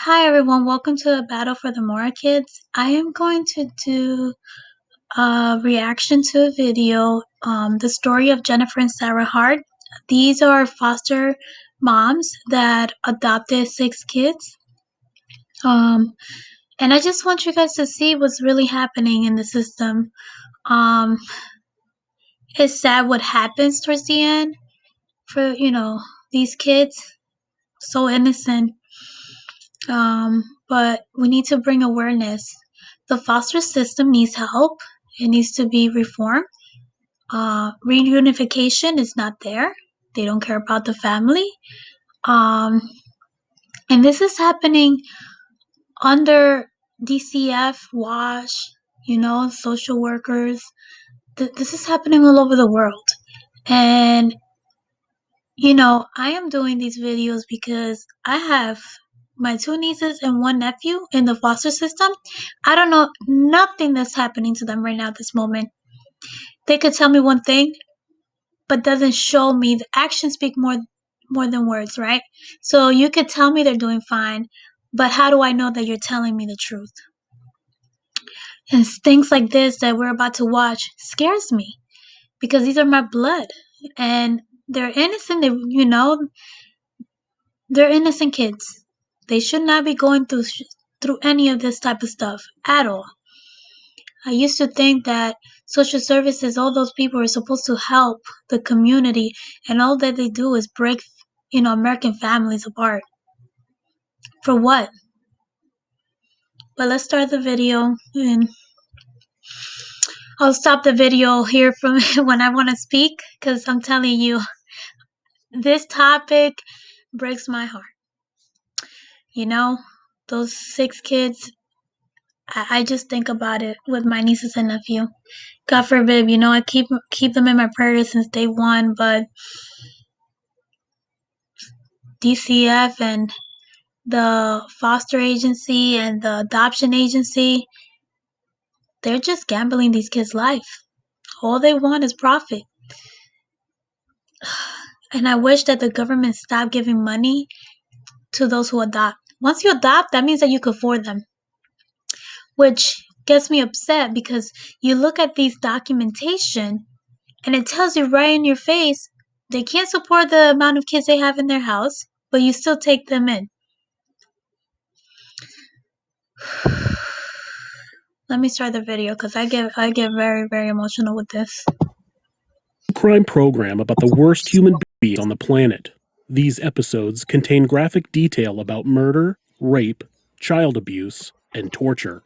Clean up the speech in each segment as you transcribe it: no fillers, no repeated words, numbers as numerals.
Hi everyone, welcome to the Battle for the Mora Kids. I am going to do a reaction to a video, the story of Jennifer and Sarah Hart. These are foster moms that adopted 6 kids. Um, and I just want you guys to see what's really happening in the system. Um, it's sad what happens towards the end for, these kids, so innocent. But we need to bring awareness. The foster system needs help. It needs to be reformed. Reunification is not there. They don't care about the family. Um, and this is happening under DCF, WASH, social workers. This is happening all over the world. And I am doing these videos because I have my 2 nieces and 1 nephew in the foster system. I don't know nothing that's happening to them right now at this moment. They could tell me one thing, but doesn't show me. The actions speak more than words, right? So you could tell me they're doing fine, but how do I know that you're telling me the truth? And things like this that we're about to watch scares me because these are my blood and they're innocent. They're innocent kids. They should not be going through any of this type of stuff at all. I used to think that social services, all those people are supposed to help the community, and all that they do is break, American families apart. For what? But let's start the video, and I'll stop the video here from when I want to speak, because I'm telling you, this topic breaks my heart. Those 6 kids, I just think about it with my nieces and nephew. God forbid, I keep them in my prayers since day one, but DCF and the foster agency and the adoption agency, they're just gambling these kids' life. All they want is profit. And I wish that the government stopped giving money to those who adopt. Once you adopt, that means that you can afford them, which gets me upset because you look at these documentation and it tells you right in your face they can't support the amount of kids they have in their house, but you still take them in. Let me start the video because I get very, very emotional with this. Crime program about the worst human beings on the planet. These episodes contain graphic detail about murder, rape, child abuse, and torture.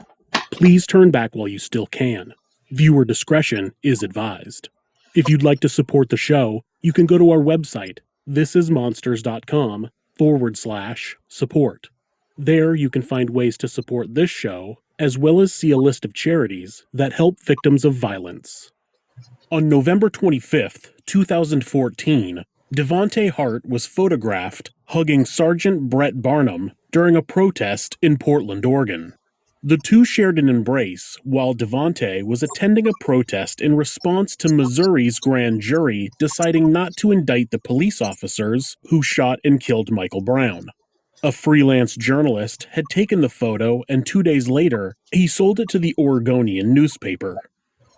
Please turn back while you still can. Viewer discretion is advised. If you'd like to support the show, you can go to our website, thisismonsters.com/support. There you can find ways to support this show, as well as see a list of charities that help victims of violence. On November 25th, 2014, Devonte Hart was photographed hugging Sergeant Brett Barnum during a protest in Portland, Oregon. The two shared an embrace while Devonte was attending a protest in response to Missouri's grand jury deciding not to indict the police officers who shot and killed Michael Brown. A freelance journalist had taken the photo, and 2 days later, he sold it to the Oregonian newspaper.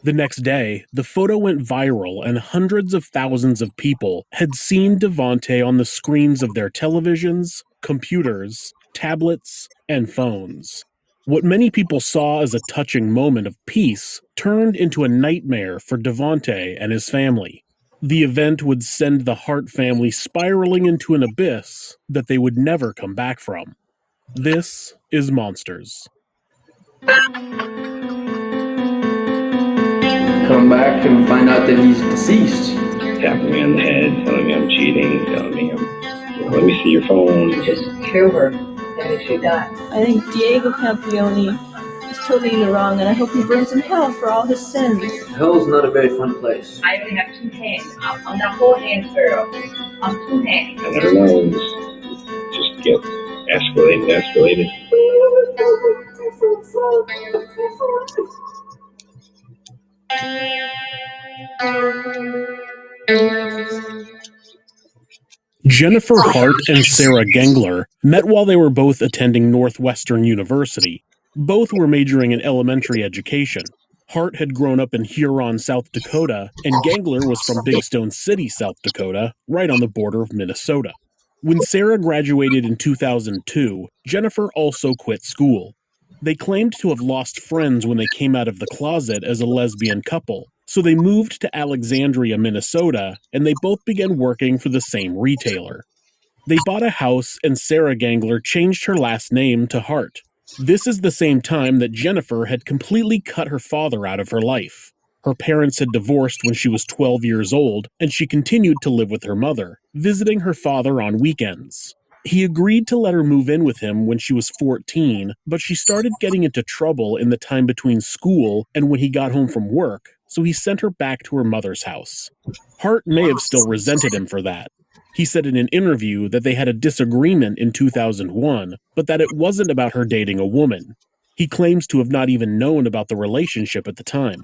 The next day, the photo went viral and hundreds of thousands of people had seen Devonte on the screens of their televisions, computers, tablets, and phones. What many people saw as a touching moment of peace turned into a nightmare for Devonte and his family. The event would send the Hart family spiraling into an abyss that they would never come back from. This is Monsters. Come back and find out that he's deceased. Tapping me on the head, telling me I'm cheating, telling me let me see your phone. Just kill her, and she died. I think Diego Campione is totally in the wrong, and I hope he burns in hell for all his sins. Hell's not a very fun place. I only have 2 hands. I'm the whole hand girl. I'm 2 hands. And I don't know, just get escalated. Jennifer Hart and Sarah Gengler met while they were both attending Northwestern University. Both were majoring in elementary education. Hart had grown up in Huron, South Dakota, and Gengler was from Big Stone City, South Dakota, right on the border of Minnesota. When Sarah graduated in 2002, Jennifer also quit school. They claimed to have lost friends when they came out of the closet as a lesbian couple, so they moved to Alexandria, Minnesota, and they both began working for the same retailer. They bought a house, and Sarah Gengler changed her last name to Hart. This is the same time that Jennifer had completely cut her father out of her life. Her parents had divorced when she was 12 years old, and she continued to live with her mother, visiting her father on weekends. He agreed to let her move in with him when she was 14, but she started getting into trouble in the time between school and when he got home from work, so he sent her back to her mother's house. Hart may have still resented him for that. He said in an interview that they had a disagreement in 2001, but that it wasn't about her dating a woman. He claims to have not even known about the relationship at the time.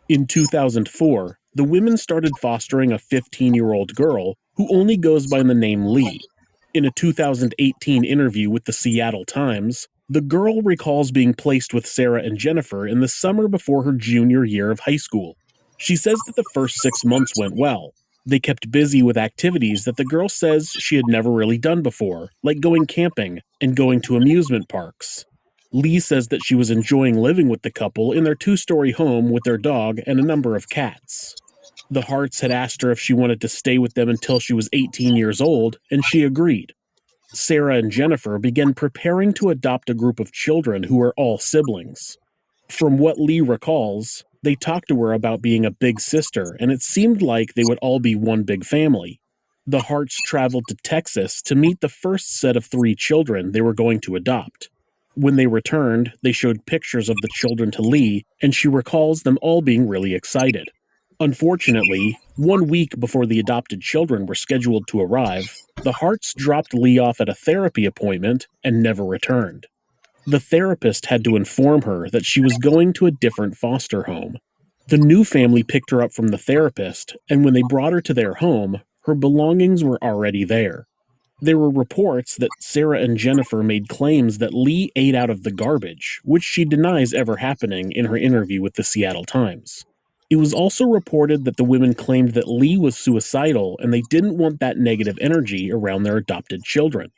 In 2004, the women started fostering a 15-year-old girl who only goes by the name Lee. In a 2018 interview with the Seattle Times, the girl recalls being placed with Sarah and Jennifer in the summer before her junior year of high school. She says that the first 6 months went well. They kept busy with activities that the girl says she had never really done before, like going camping and going to amusement parks. Lee says that she was enjoying living with the couple in their 2-story home with their dog and a number of cats. The Harts had asked her if she wanted to stay with them until she was 18 years old, and she agreed. Sarah and Jennifer began preparing to adopt a group of children who are all siblings. From what Lee recalls, they talked to her about being a big sister, and it seemed like they would all be one big family. The Harts traveled to Texas to meet the first set of 3 children they were going to adopt. When they returned, they showed pictures of the children to Lee, and she recalls them all being really excited. Unfortunately, 1 week before the adopted children were scheduled to arrive, the Harts dropped Lee off at a therapy appointment and never returned. The therapist had to inform her that she was going to a different foster home. The new family picked her up from the therapist, and when they brought her to their home, her belongings were already there. There were reports that Sarah and Jennifer made claims that Lee ate out of the garbage, which she denies ever happening in her interview with the Seattle Times. It was also reported that the women claimed that Lee was suicidal and they didn't want that negative energy around their adopted children.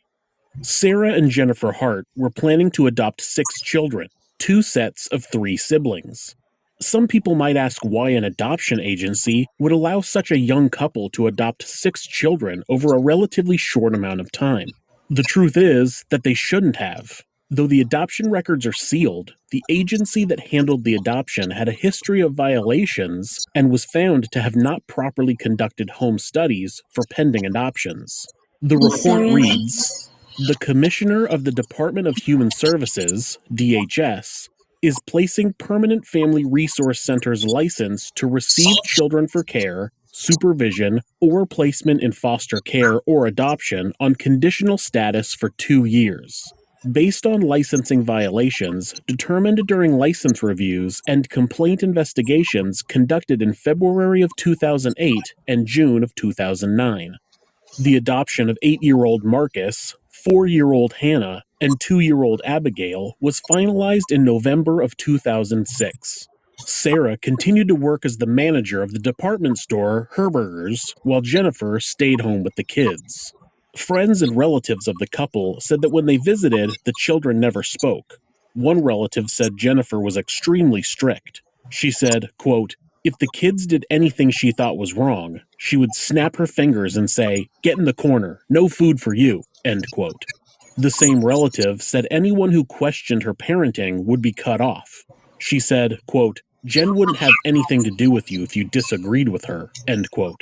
Sarah and Jennifer Hart were planning to adopt 6 children, 2 sets of 3 siblings. Some people might ask why an adoption agency would allow such a young couple to adopt 6 children over a relatively short amount of time. The truth is that they shouldn't have. Though the adoption records are sealed, the agency that handled the adoption had a history of violations and was found to have not properly conducted home studies for pending adoptions. The report reads, "The Commissioner of the Department of Human Services, DHS, is placing Permanent Family Resource Center's license to receive children for care, supervision, or placement in foster care or adoption on conditional status for 2 years. Based on licensing violations determined during license reviews and complaint investigations conducted in February of 2008 and June of 2009. The adoption of 8-year-old Marcus, 4-year-old Hannah, and 2-year-old Abigail was finalized in November of 2006. Sarah continued to work as the manager of the department store Herberger's, while Jennifer stayed home with the kids. Friends and relatives of the couple said that when they visited, the children never spoke. One relative said Jennifer was extremely strict. She said, quote, "If the kids did anything she thought was wrong, she would snap her fingers and say, 'Get in the corner, no food for you,'" end quote. The same relative said anyone who questioned her parenting would be cut off. She said, quote, "Jen wouldn't have anything to do with you if you disagreed with her," end quote.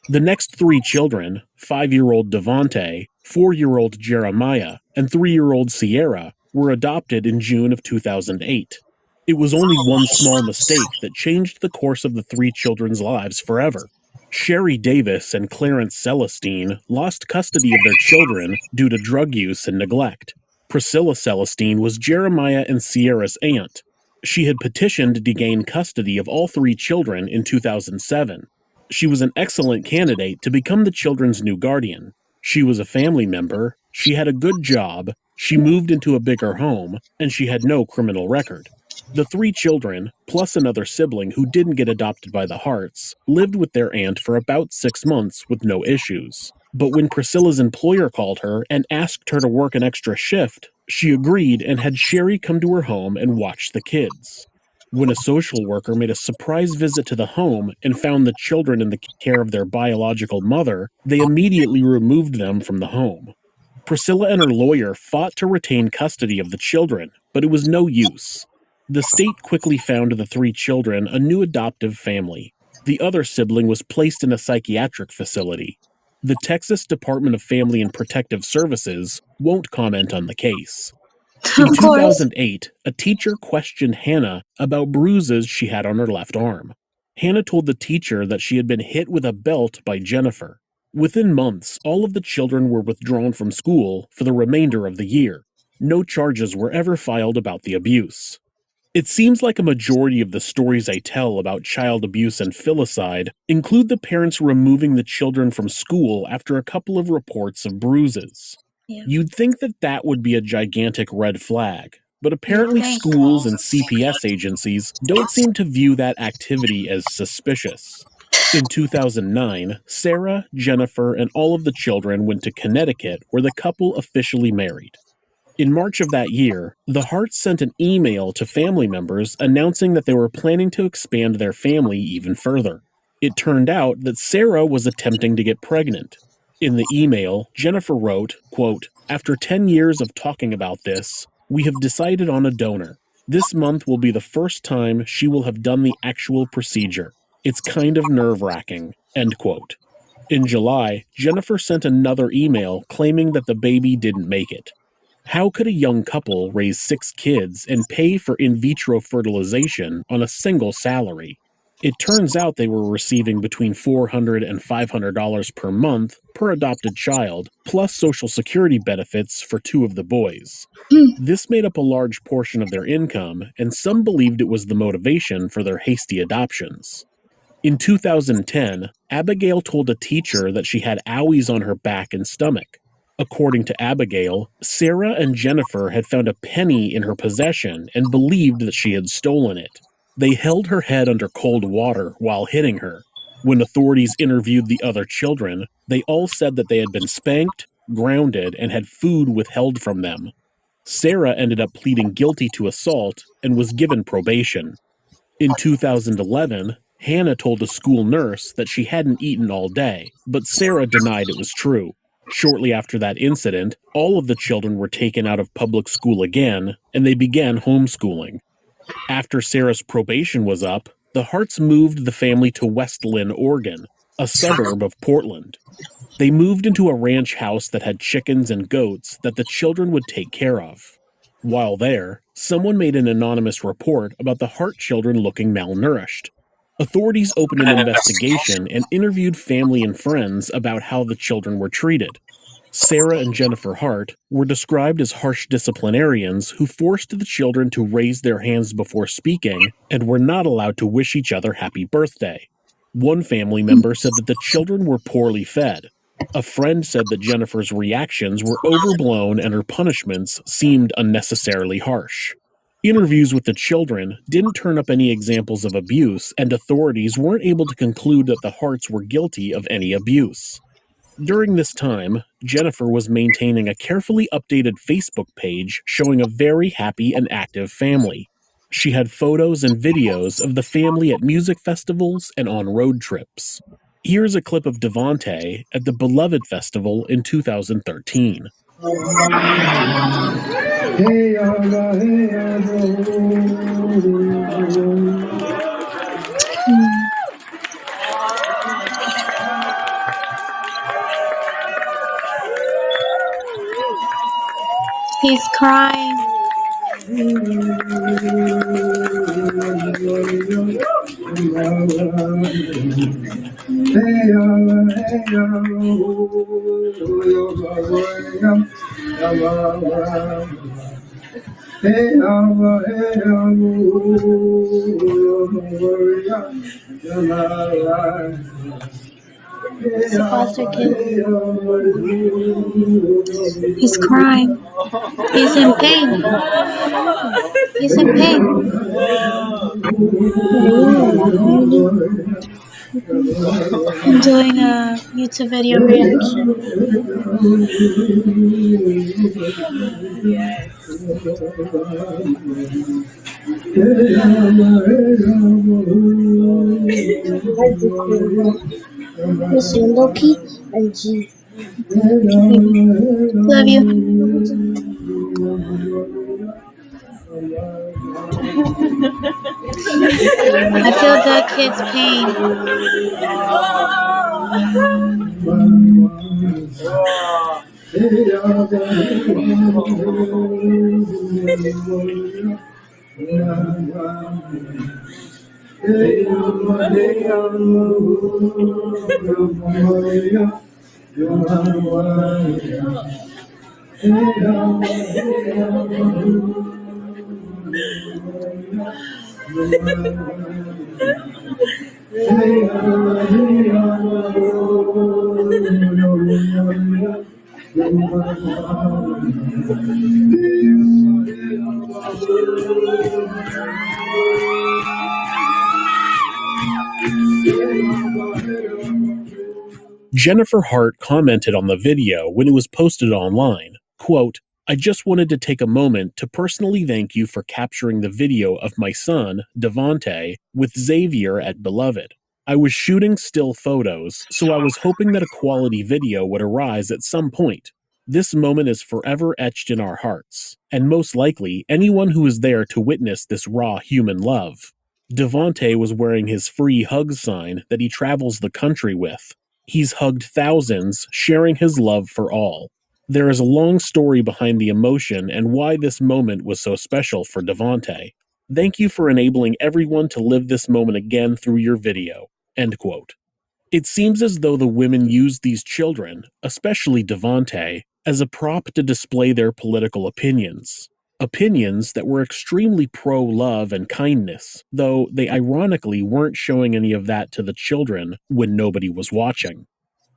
The next 3 children, 5-year-old Devonte, 4-year-old Jeremiah, and 3-year-old Sierra, were adopted in June of 2008. It was only one small mistake that changed the course of the 3 children's lives forever. Sherry Davis and Clarence Celestine lost custody of their children due to drug use and neglect. Priscilla Celestine was Jeremiah and Sierra's aunt. She had petitioned to gain custody of all 3 children in 2007. She was an excellent candidate to become the children's new guardian. She was a family member, she had a good job, she moved into a bigger home, and she had no criminal record. The 3 children, plus another sibling who didn't get adopted by the Harts, lived with their aunt for about 6 months with no issues. But when Priscilla's employer called her and asked her to work an extra shift, she agreed and had Sherry come to her home and watch the kids. When a social worker made a surprise visit to the home and found the children in the care of their biological mother, they immediately removed them from the home. Priscilla and her lawyer fought to retain custody of the children, but it was no use. The state quickly found the 3 children a new adoptive family. The other sibling was placed in a psychiatric facility. The Texas Department of Family and Protective Services won't comment on the case. In Of course. 2008, a teacher questioned Hannah about bruises she had on her left arm. Hannah told the teacher that she had been hit with a belt by Jennifer. Within months, all of the children were withdrawn from school for the remainder of the year. No charges were ever filed about the abuse. It seems like a majority of the stories I tell about child abuse and filicide include the parents removing the children from school after a couple of reports of bruises. Yeah. You'd think that that would be a gigantic red flag, but apparently think. schools and CPS agencies don't seem to view that activity as suspicious. In 2009, Sarah, Jennifer, and all of the children went to Connecticut, where the couple officially married. In March of that year, the Harts sent an email to family members announcing that they were planning to expand their family even further. It turned out that Sarah was attempting to get pregnant. In the email, Jennifer wrote, quote, "After 10 years of talking about this, we have decided on a donor. This month will be the first time she will have done the actual procedure. It's kind of nerve-wracking." End quote. In July, Jennifer sent another email claiming that the baby didn't make it. How could a young couple raise 6 kids and pay for in vitro fertilization on a single salary? It turns out they were receiving between $400 and $500 per month per adopted child, plus Social Security benefits for 2 of the boys. This made up a large portion of their income, and some believed it was the motivation for their hasty adoptions. In 2010, Abigail told a teacher that she had owies on her back and stomach. According to Abigail, Sarah and Jennifer had found a penny in her possession and believed that she had stolen it. They held her head under cold water while hitting her. When authorities interviewed the other children, they all said that they had been spanked, grounded, and had food withheld from them. Sarah ended up pleading guilty to assault and was given probation. In 2011, Hannah told a school nurse that she hadn't eaten all day, but Sarah denied it was true. Shortly after that incident, all of the children were taken out of public school again, and they began homeschooling. After Sarah's probation was up, the Harts moved the family to West Lynn, Oregon, a suburb of Portland. They moved into a ranch house that had chickens and goats that the children would take care of. While there, someone made an anonymous report about the Hart children looking malnourished. Authorities opened an investigation and interviewed family and friends about how the children were treated. Sarah and Jennifer Hart were described as harsh disciplinarians who forced the children to raise their hands before speaking and were not allowed to wish each other happy birthday. One family member said that the children were poorly fed. A friend said that Jennifer's reactions were overblown and her punishments seemed unnecessarily harsh. Interviews with the children didn't turn up any examples of abuse, and authorities weren't able to conclude that the Harts were guilty of any abuse. During this time, Jennifer was maintaining a carefully updated Facebook page showing a very happy and active family. She had photos and videos of the family at music festivals and on road trips. Here's a clip of Devante at the Beloved Festival in 2013. He's crying. It's a foster kid. He's crying. He's in pain. He's in pain. I'm doing a YouTube video reaction. Miss Loki and G. Love you. I feel that kid's pain. Jennifer Hart commented on the video when it was posted online, quote, "I just wanted to take a moment to personally thank you for capturing the video of my son, Devonte, with Xavier at Beloved. I was shooting still photos, so I was hoping that a quality video would arise at some point. This moment is forever etched in our hearts, and most likely anyone who is there to witness this raw human love. Devonte was wearing his free hugs sign that he travels the country with. He's hugged thousands, sharing his love for all. There is a long story behind the emotion and why this moment was so special for Devonte. Thank you for enabling everyone to live this moment again through your video." End quote. It seems as though the women used these children, especially Devonte, as a prop to display their political opinions. Opinions that were extremely pro-love and kindness, though they ironically weren't showing any of that to the children when nobody was watching.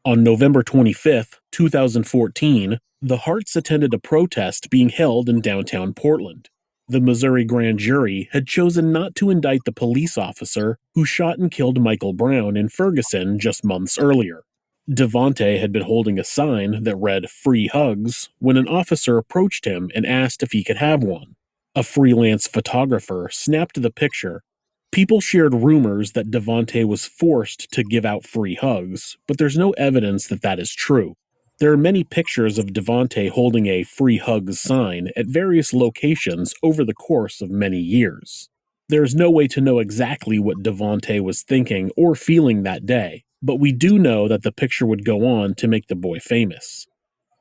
On November 25th, 2014, the Harts attended a protest being held in downtown Portland. The Missouri grand jury had chosen not to indict the police officer who shot and killed Michael Brown in Ferguson just months earlier. Devonte had been holding a sign that read "Free Hugs" when an officer approached him and asked if he could have one. A freelance photographer snapped the picture. People shared rumors that Devonte was forced to give out free hugs, but there's no evidence that that is true. There are many pictures of Devonte holding a "Free Hugs" sign at various locations over the course of many years. There's no way to know exactly what Devonte was thinking or feeling that day, but we do know that the picture would go on to make the boy famous.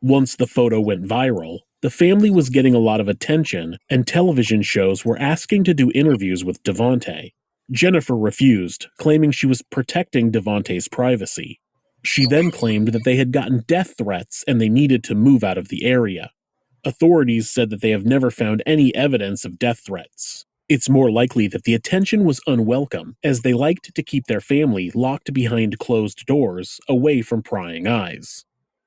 Once the photo went viral, the family was getting a lot of attention, and television shows were asking to do interviews with Devonte. Jennifer refused, claiming she was protecting Devonte's privacy. She then claimed that they had gotten death threats and they needed to move out of the area. Authorities said that they have never found any evidence of death threats. It's more likely that the attention was unwelcome, as they liked to keep their family locked behind closed doors, away from prying eyes.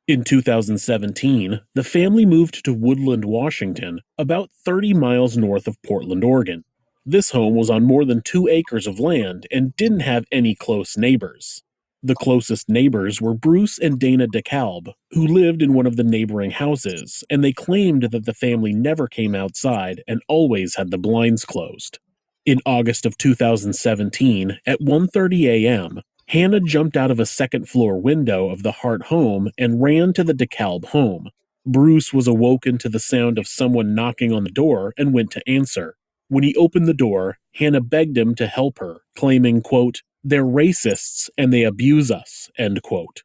In 2017, the family moved to Woodland, Washington, about 30 miles north of Portland, Oregon. This home was on more than 2 acres of land and didn't have any close neighbors. The closest neighbors were Bruce and Dana DeKalb, who lived in one of the neighboring houses, and they claimed that the family never came outside and always had the blinds closed. In August of 2017, at 1:30 a.m., Hannah jumped out of a second-floor window of the Hart home and ran to the DeKalb home. Bruce was awoken to the sound of someone knocking on the door and went to answer. When he opened the door, Hannah begged him to help her, claiming, quote, "They're racists and they abuse us," end quote.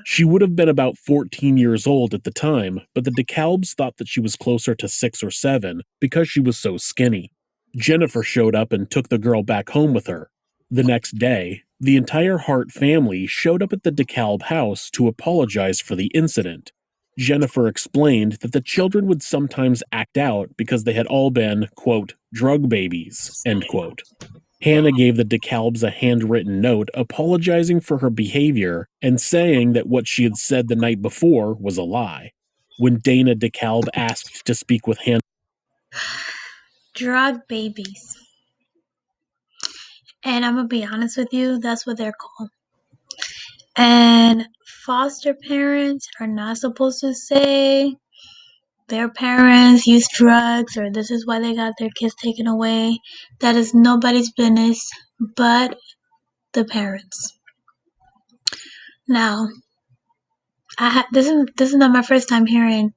She would have been about 14 years old at the time, but the DeKalbs thought that she was closer to 6 or 7 because she was so skinny. Jennifer showed up and took the girl back home with her. The next day, the entire Hart family showed up at the DeKalb house to apologize for the incident. Jennifer explained that the children would sometimes act out because they had all been, quote, "drug babies," end quote. Hannah gave the DeKalbs a handwritten note apologizing for her behavior and saying that what she had said the night before was a lie. When Dana DeKalb asked to speak with Hannah, Drug babies. And I'm gonna be honest with you, that's what they're called. And foster parents are not supposed to say their parents use drugs or this is why they got their kids taken away. That is nobody's business but the parents. Now, this is not my first time hearing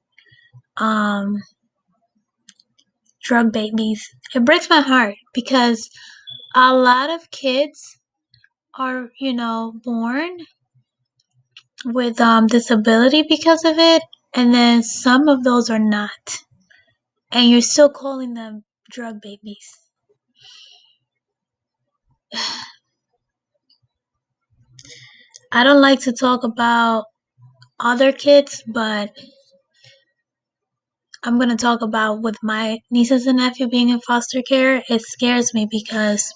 drug babies. It breaks my heart because a lot of kids are, born with disability because of it, and then some of those are not. And you're still calling them drug babies. I don't like to talk about other kids, but I'm going to talk about with my nieces and nephew being in foster care. It scares me because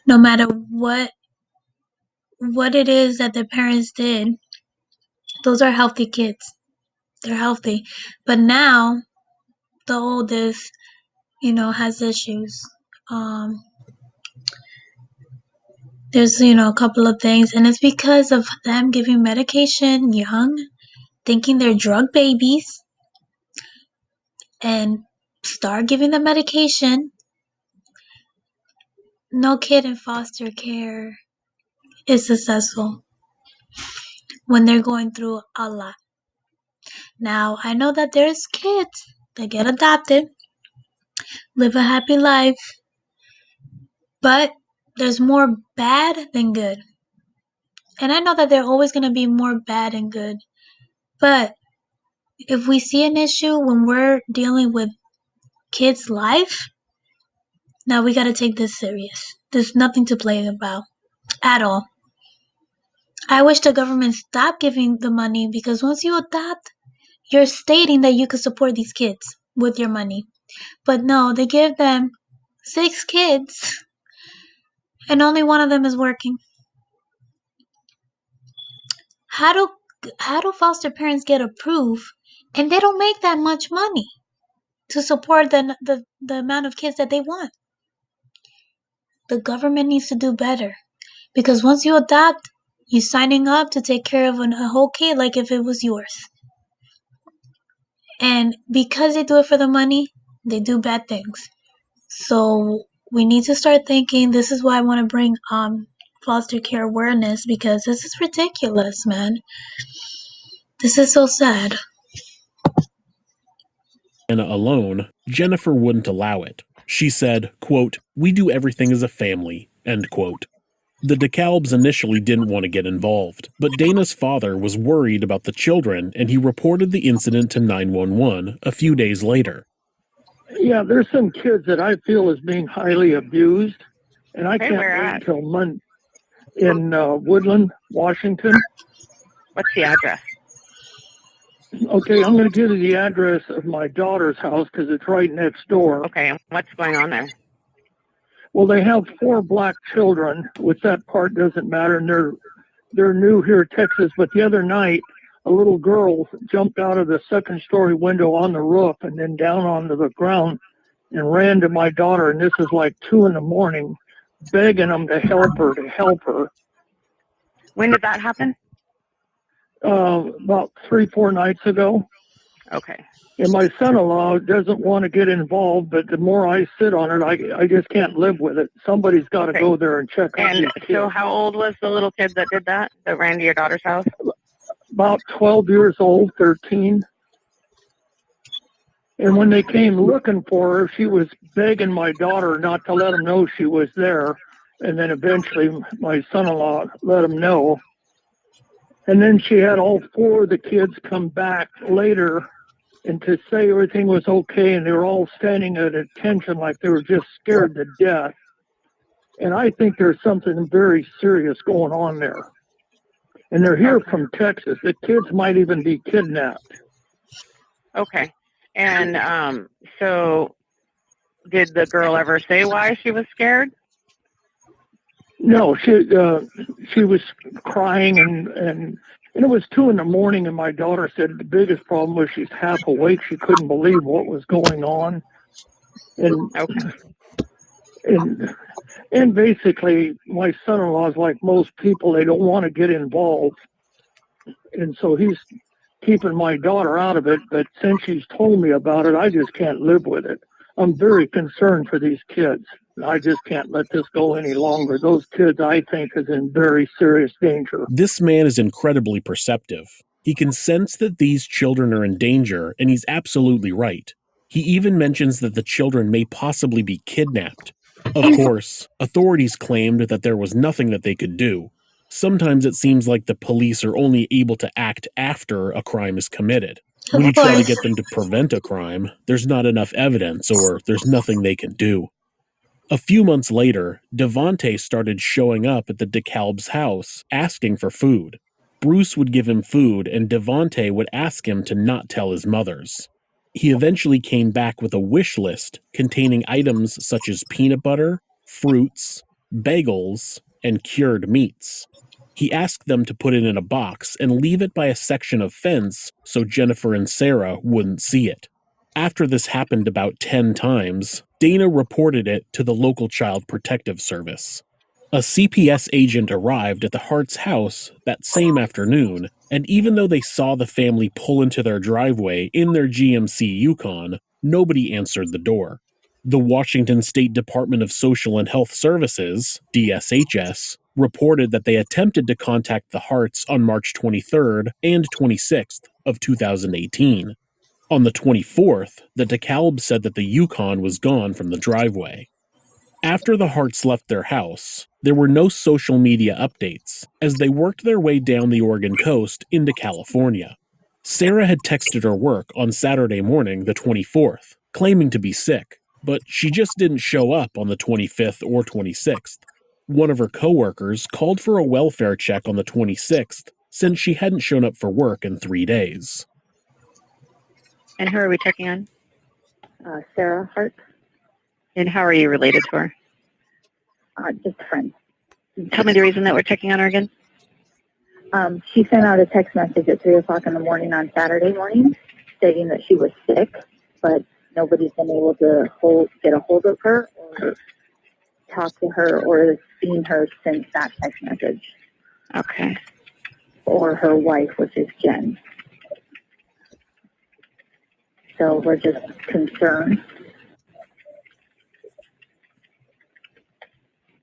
no matter what it is that their parents did, those are healthy kids. They're healthy. But now the oldest, has issues. There's, a couple of things, and it's because of them giving medication young, thinking they're drug babies, and start giving them medication. No kid in foster care is successful when they're going through a lot. Now, I know that there's kids that get adopted, live a happy life, but there's more bad than good. And I know that there are always going to be more bad and good. But if we see an issue when we're dealing with kids' life, now we got to take this serious. There's nothing to play about at all. I wish the government stopped giving the money because once you adopt, you're stating that you could support these kids with your money. But no, they give them 6 kids and only one of them is working. How do foster parents get approved and they don't make that much money to support the amount of kids that they want? The government needs to do better because once you adopt, you're signing up to take care of a whole kid like if it was yours. And because they do it for the money, they do bad things. So we need to start thinking. This is why I want to bring foster care awareness because this is ridiculous, man. This is so sad. Hannah alone, Jennifer wouldn't allow it. She said, quote, "We do everything as a family," end quote. The DeKalbs initially didn't want to get involved, but Dana's father was worried about the children and he reported the incident to 911 a few days later. Yeah, there's some kids that I feel is being highly abused, and I can't wait until Monday in Woodland, Washington. What's the address? Okay, I'm going to give you the address of my daughter's house because it's right next door. Okay, and what's going on there? Well, they have 4 black children, which that part doesn't matter, and they're new here in Texas. But the other night, a little girl jumped out of the second-story window on the roof and then down onto the ground and ran to my daughter, and this is like 2 a.m, begging them to help her. When did that happen? About 3-4 nights ago. Okay. And my son-in-law doesn't want to get involved, but the more I sit on it, I just can't live with it. Somebody's got to go there and check on these kids. So how old was the little kid that did that ran to your daughter's house? About 12 years old, 13. And when they came looking for her, she was begging my daughter not to let them know she was there. And then eventually my son-in-law let them know. And then she had all 4 of the kids come back later and to say everything was okay, and they were all standing at attention like they were just scared to death. And I think there's something very serious going on there. And they're here from Texas. The kids might even be kidnapped. Okay. And so did the girl ever say why she was scared? No, she was crying and it was 2 a.m. and my daughter said the biggest problem was she's half awake. She couldn't believe what was going on. And and and basically my son-in-law is like most people, they don't want to get involved. And so he's keeping my daughter out of it, but since she's told me about it, I just can't live with it. I'm very concerned for these kids. I just can't let this go any longer. Those kids, I think, is in very serious danger. This man is incredibly perceptive. He can sense that these children are in danger, and he's absolutely right. He even mentions that the children may possibly be kidnapped. Of course, authorities claimed that there was nothing that they could do. Sometimes it seems like the police are only able to act after a crime is committed. When you try to get them to prevent a crime, there's not enough evidence or there's nothing they can do. A few months later, Devontae started showing up at the DeKalb's house, asking for food. Bruce would give him food, and Devontae would ask him to not tell his mothers. He eventually came back with a wish list containing items such as peanut butter, fruits, bagels, and cured meats. He asked them to put it in a box and leave it by a section of fence so Jennifer and Sarah wouldn't see it. After this happened about 10 times, Dana reported it to the local Child Protective Service. A CPS agent arrived at the Hart's house that same afternoon, and even though they saw the family pull into their driveway in their GMC Yukon, nobody answered the door. The Washington State Department of Social and Health Services, DSHS, reported that they attempted to contact the Harts on March 23rd and 26th of 2018. On the 24th, the DeKalb said that the Yukon was gone from the driveway. After the Harts left their house, there were no social media updates as they worked their way down the Oregon coast into California. Sarah had texted her work on Saturday morning, the 24th, claiming to be sick, but she just didn't show up on the 25th or 26th. One of her coworkers called for a welfare check on the 26th since she hadn't shown up for work in 3 days. And who are we checking on? Sarah Hart. And how are you related to her? Just a friend. Tell me the reason that we're checking on her again. She sent out a text message at 3 o'clock in the morning on Saturday morning stating that she was sick, but nobody's been able to get a hold of her or talk to her or seen her since that text message. Okay. Or her wife, which is Jen. So we're just concerned.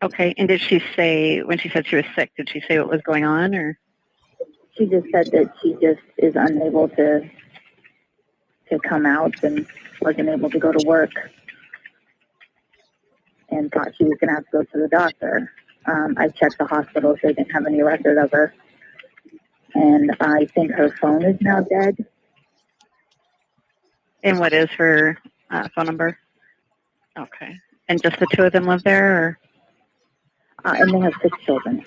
Okay, and did she say, when she said she was sick, did she say what was going on, or? She just said that she just is unable to come out and wasn't able to go to work and thought she was going to have to go to the doctor. I checked the hospital, so they didn't have any record of her. And I think her phone is now dead. And what is her phone number? Okay. And just the two of them live there, or? And they have 6 children.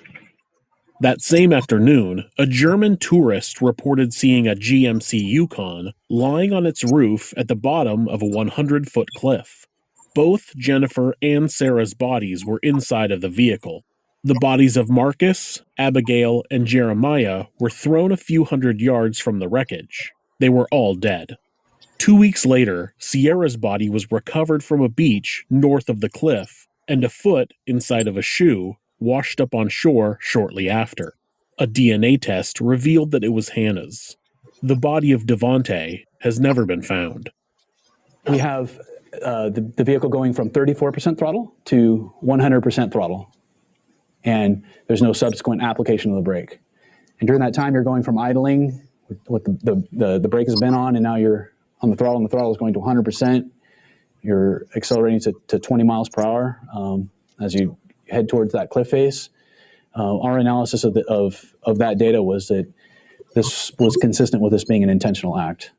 That same afternoon, a German tourist reported seeing a GMC Yukon lying on its roof at the bottom of a 100-foot cliff. Both Jennifer and Sarah's bodies were inside of the vehicle. The bodies of Marcus, Abigail, and Jeremiah were thrown a few hundred yards from the wreckage. They were all dead. 2 weeks later, Sierra's body was recovered from a beach north of the cliff, and a foot inside of a shoe washed up on shore shortly after. A DNA test revealed that it was Hannah's. The body of Devontae has never been found. We have the vehicle going from 34% throttle to 100% throttle, and there's no subsequent application of the brake. And during that time, you're going from idling with the brake has been on, and now you're on the throttle, and the throttle is going to 100%. You're accelerating to 20 miles per hour as you head towards that cliff face. Our analysis of that data was that this was consistent with this being an intentional act.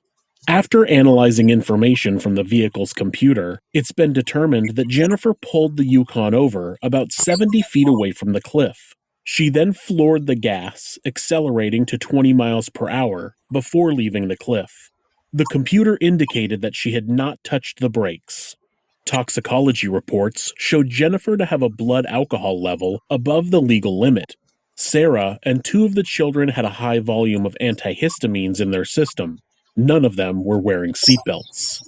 After analyzing information from the vehicle's computer, it's been determined that Jennifer pulled the Yukon over about 70 feet away from the cliff. She then floored the gas, accelerating to 20 miles per hour before leaving the cliff. The computer indicated that she had not touched the brakes. Toxicology reports showed Jennifer to have a blood alcohol level above the legal limit. Sarah and 2 of the children had a high volume of antihistamines in their system. None of them were wearing seatbelts.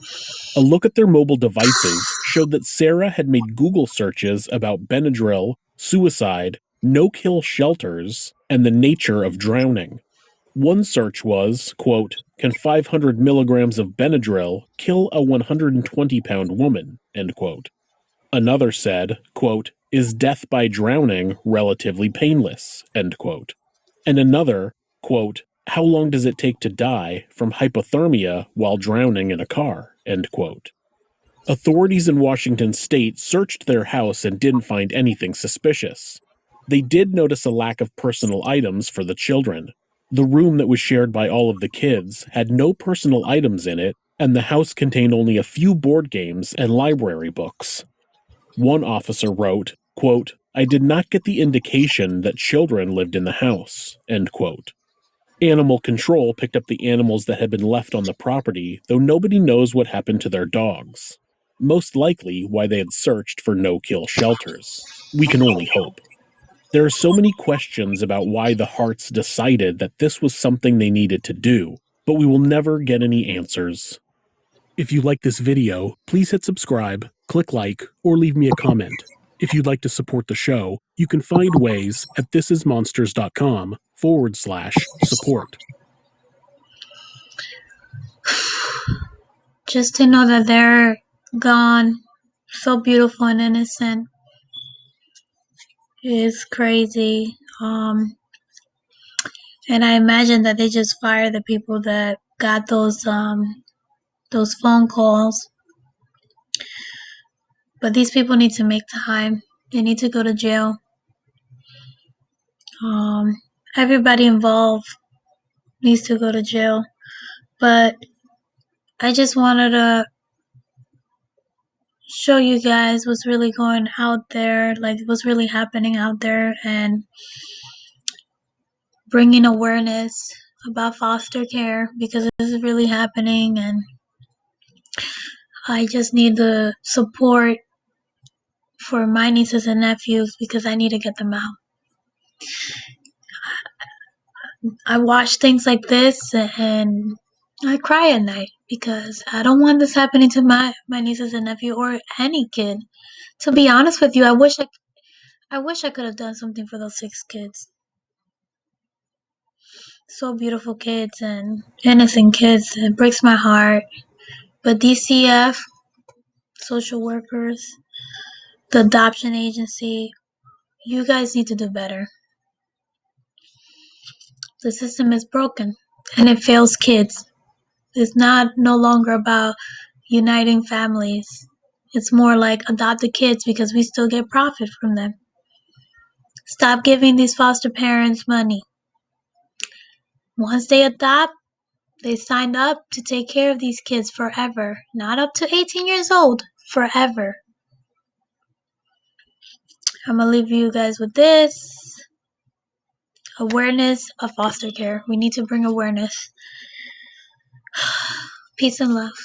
A look at their mobile devices showed that Sarah had made Google searches about Benadryl, suicide, no-kill shelters, and the nature of drowning. One search was, quote, "Can 500 milligrams of Benadryl kill a 120-pound woman?" End quote. Another said, quote, "Is death by drowning relatively painless?" End quote. And another, quote, "How long does it take to die from hypothermia while drowning in a car?" End quote. Authorities in Washington state searched their house and didn't find anything suspicious. They did notice a lack of personal items for the children. The room that was shared by all of the kids had no personal items in it, and the house contained only a few board games and library books. One officer wrote, quote, "I did not get the indication that children lived in the house." End quote. Animal control picked up the animals that had been left on the property, though nobody knows what happened to their dogs. Most likely why they had searched for no-kill shelters. We can only hope. There are so many questions about why the Harts decided that this was something they needed to do, but we will never get any answers. If you like this video, please hit subscribe, click like, or leave me a comment. If you'd like to support the show, you can find ways at thisismonsters.com/support. Just to know that they're gone, so beautiful and innocent, is crazy. And I imagine that they just fired the people that got those phone calls. But these people need to make time. They need to go to jail. Everybody involved needs to go to jail. But I just wanted to show you guys what's really going out there, like what's really happening out there, and bringing awareness about foster care, because this is really happening, and I just need the support for my nieces and nephews because I need to get them out. I watch things like this and I cry at night because I don't want this happening to my nieces and nephew or any kid. To be honest with you, I wish I could have done something for those 6 kids. So beautiful kids and innocent kids. It breaks my heart. But DCF, social workers, the adoption agency, you guys need to do better. The system is broken and it fails kids. It's no longer about uniting families. It's more like adopt the kids because we still get profit from them. Stop giving these foster parents money. Once they adopt, they signed up to take care of these kids forever. Not up to 18 years old, forever. I'm going to leave you guys with this. Awareness of foster care. We need to bring awareness. Peace and love.